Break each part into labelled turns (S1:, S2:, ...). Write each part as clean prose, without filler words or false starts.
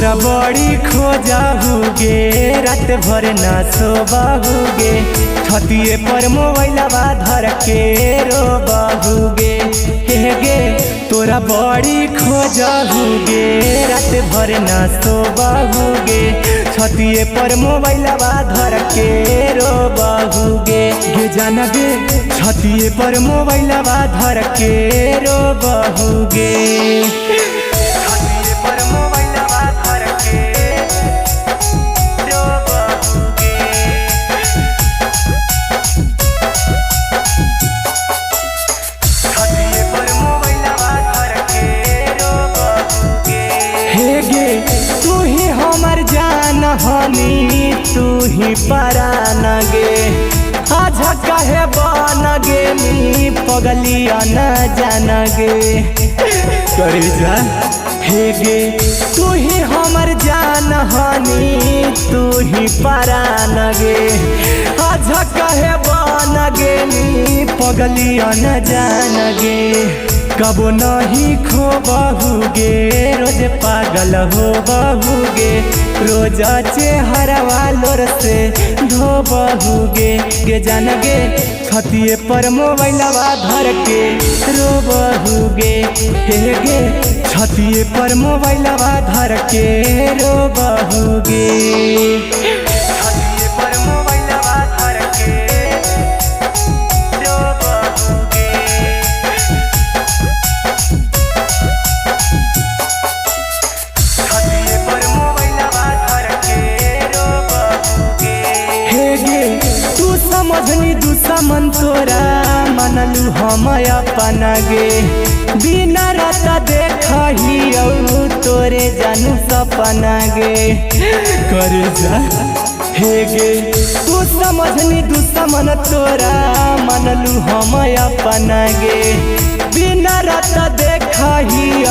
S1: तोरा बड़ी खोजाहुगे रात भर ना सोबाहुगे छतिए पर मोबाइलवा धर के रोबाहुगे हे गे तोरा बड़ी खोजाहुगे रात भर ना सोबाहुगे छतिए पर मोबाइलवा धर के रोबाहुगे गे जाना गे छतिए पर मोबाइलवा धर के रोबाहुगे तू ही हमर जान हनी तू ही परान गे आज कहे बन गे मी पगलिया न जान गे करे जा हे गे तू ही हमर जान हनी तू ही परान गे आज कहे बन गे मी पगलिया न जान गे कबो नहीं खो बहुगे रोज पागल हो बहुगे रोज चेहरा वालोर से धो बहुगे गे जान गे छतिए पर मोबाइलवा धर के रो बहुगे हे गे छतिए पर मोबाइलवा धर के रो बहुगे समझनी दुश्मन तोरा मनलू हम अपना गे बिना रात देखही तोरे जानू सपना गे करे जा हे गे तू समझनी दुश्मन तोरा मनलू हम अपना गे बिना रात देखही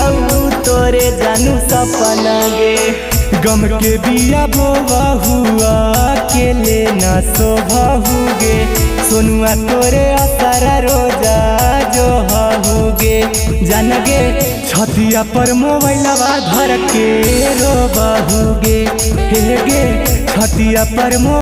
S1: तोरे जानू सपना गे गम के बिया बोवा हुआ अकेले न शोभाहुगे सोनुआ तोरे असरा रोजा जो हुगे जान गे छतिया पर मोबाइलवा धर के रो बहुगे हे गे छतिया पर